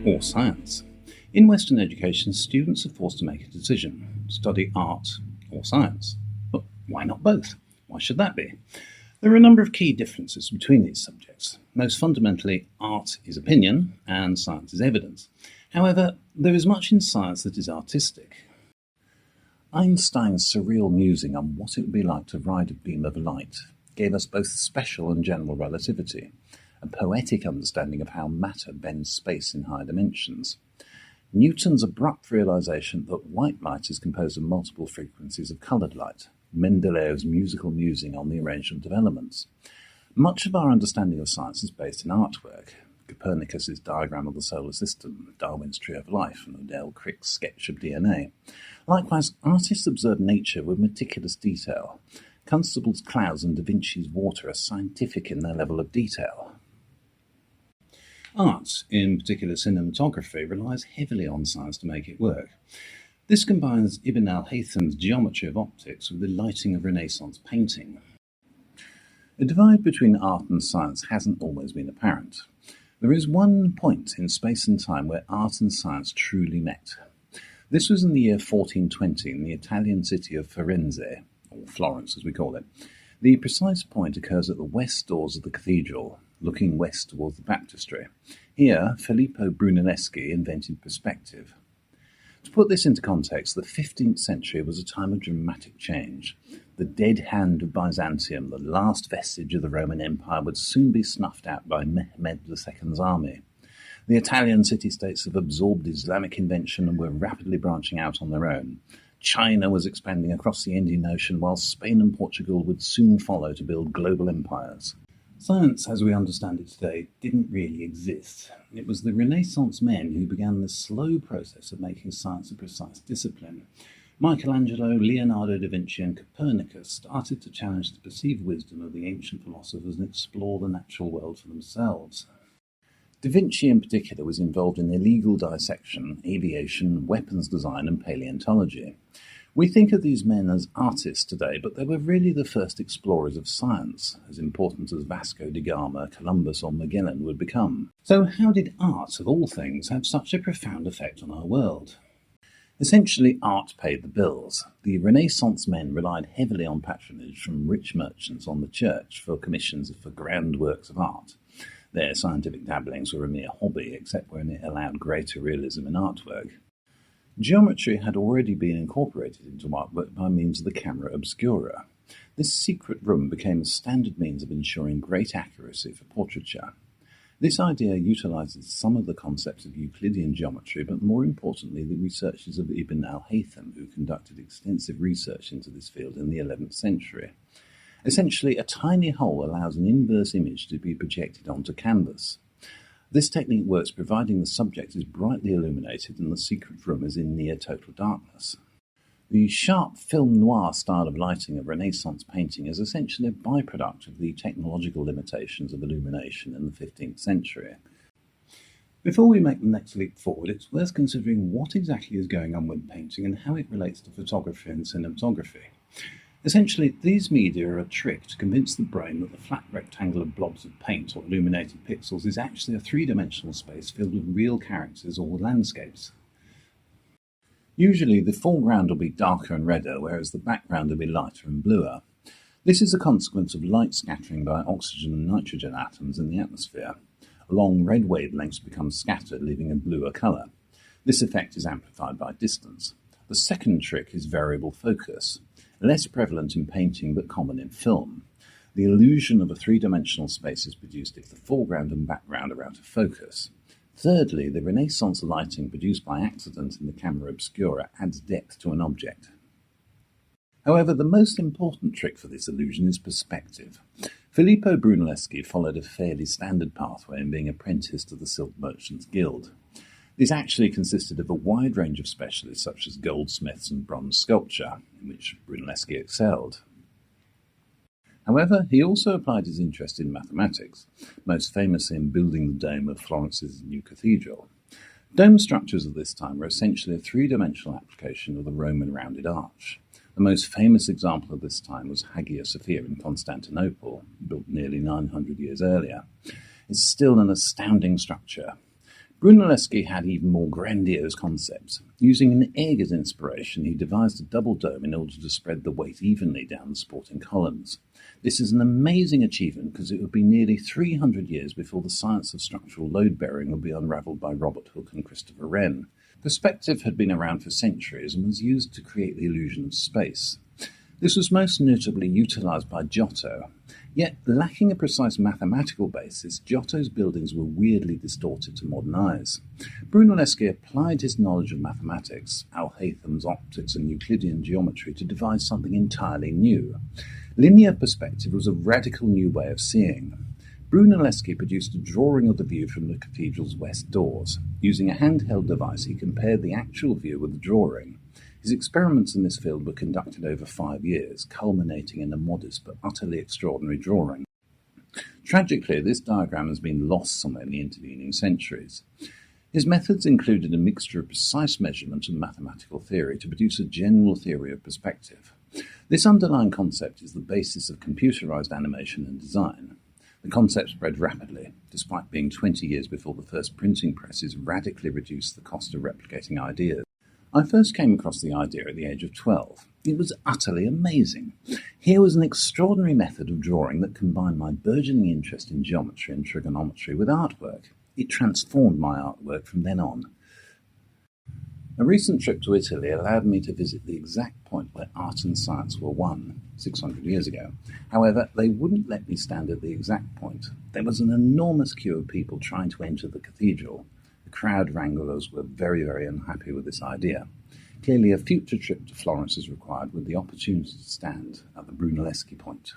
or science. In Western education, students are forced to make a decision: study art or science. But why not both? Why should that be? There are a number of key differences between these subjects. Most fundamentally, art is opinion and science is evidence. However, there is much in science that is artistic. Einstein's surreal musing on what it would be like to ride a beam of light gave us both special and general relativity, a poetic understanding of how matter bends space in higher dimensions. Newton's abrupt realization that white light is composed of multiple frequencies of colored light, Mendeleev's musical musing on the arrangement of elements. Much of our understanding of science is based in artwork: Copernicus's diagram of the solar system, Darwin's tree of life, and Odell Crick's sketch of DNA. Likewise, artists observe nature with meticulous detail. Constable's clouds and Da Vinci's water are scientific in their level of detail. Art, in particular cinematography, relies heavily on science to make it work. This combines Ibn al-Haytham's geometry of optics with the lighting of Renaissance painting. A divide between art and science hasn't always been apparent. There is one point in space and time where art and science truly met. This was in the year 1420 in the Italian city of Firenze, or Florence as we call it. The precise point occurs at the west doors of the cathedral, looking west towards the baptistry. Here, Filippo Brunelleschi invented perspective. To put this into context, the 15th century was a time of dramatic change. The dead hand of Byzantium, the last vestige of the Roman Empire, would soon be snuffed out by Mehmed II's army. The Italian city-states have absorbed Islamic invention and were rapidly branching out on their own. China was expanding across the Indian Ocean, while Spain and Portugal would soon follow to build global empires. Science, as we understand it today, didn't really exist. It was the Renaissance men who began the slow process of making science a precise discipline. Michelangelo, Leonardo da Vinci, and Copernicus started to challenge the perceived wisdom of the ancient philosophers and explore the natural world for themselves. Da Vinci in particular was involved in illegal dissection, aviation, weapons design, and paleontology. We think of these men as artists today, but they were really the first explorers of science, as important as Vasco da Gama, Columbus, or Magellan would become. So how did art, of all things, have such a profound effect on our world? Essentially, art paid the bills. The Renaissance men relied heavily on patronage from rich merchants on the church for commissions for grand works of art. Their scientific dabblings were a mere hobby, except when it allowed greater realism in artwork. Geometry had already been incorporated into artwork by means of the camera obscura. This secret room became a standard means of ensuring great accuracy for portraiture. This idea utilizes some of the concepts of Euclidean geometry, but more importantly the researches of Ibn al-Haytham, who conducted extensive research into this field in the 11th century. Essentially, a tiny hole allows an inverse image to be projected onto canvas. This technique works providing the subject is brightly illuminated and the secret room is in near total darkness. The sharp film noir style of lighting of Renaissance painting is essentially a byproduct of the technological limitations of illumination in the 15th century. Before we make the next leap forward, it's worth considering what exactly is going on with painting and how it relates to photography and cinematography. Essentially, these media are a trick to convince the brain that the flat rectangular blobs of paint or illuminated pixels is actually a three-dimensional space filled with real characters or landscapes. Usually, the foreground will be darker and redder, whereas the background will be lighter and bluer. This is a consequence of light scattering by oxygen and nitrogen atoms in the atmosphere. Long red wavelengths become scattered, leaving a bluer colour. This effect is amplified by distance. The second trick is variable focus, less prevalent in painting but common in film. The illusion of a three-dimensional space is produced if the foreground and background are out of focus. Thirdly, the Renaissance lighting produced by accident in the camera obscura adds depth to an object. However, the most important trick for this illusion is perspective. Filippo Brunelleschi followed a fairly standard pathway in being apprenticed to the Silk Merchants Guild. This actually consisted of a wide range of specialists such as goldsmiths and bronze sculpture, in which Brunelleschi excelled. However, he also applied his interest in mathematics, most famously in building the dome of Florence's new cathedral. Dome structures of this time were essentially a three-dimensional application of the Roman rounded arch. The most famous example of this time was Hagia Sophia in Constantinople, built nearly 900 years earlier. It's still an astounding structure. Brunelleschi had even more grandiose concepts. Using an egg as inspiration, he devised a double dome in order to spread the weight evenly down the supporting columns. This is an amazing achievement because it would be nearly 300 years before the science of structural load-bearing would be unravelled by Robert Hooke and Christopher Wren. Perspective had been around for centuries and was used to create the illusion of space. This was most notably utilised by Giotto. Yet, lacking a precise mathematical basis, Giotto's buildings were weirdly distorted to modern eyes. Brunelleschi applied his knowledge of mathematics, Alhatham's optics and Euclidean geometry, to devise something entirely new. Linear perspective was a radical new way of seeing. Brunelleschi produced a drawing of the view from the cathedral's west doors. Using a handheld device, he compared the actual view with the drawing. His experiments in this field were conducted over 5 years, culminating in a modest but utterly extraordinary drawing. Tragically, this diagram has been lost somewhere in the intervening centuries. His methods included a mixture of precise measurement and mathematical theory to produce a general theory of perspective. This underlying concept is the basis of computerized animation and design. The concept spread rapidly, despite being 20 years before the first printing presses radically reduced the cost of replicating ideas. I first came across the idea at the age of 12. It was utterly amazing. Here was an extraordinary method of drawing that combined my burgeoning interest in geometry and trigonometry with artwork. It transformed my artwork from then on. A recent trip to Italy allowed me to visit the exact point where art and science were one, 600 years ago. However, they wouldn't let me stand at the exact point. There was an enormous queue of people trying to enter the cathedral. The crowd wranglers were very, very unhappy with this idea. Clearly, a future trip to Florence is required with the opportunity to stand at the Brunelleschi Point.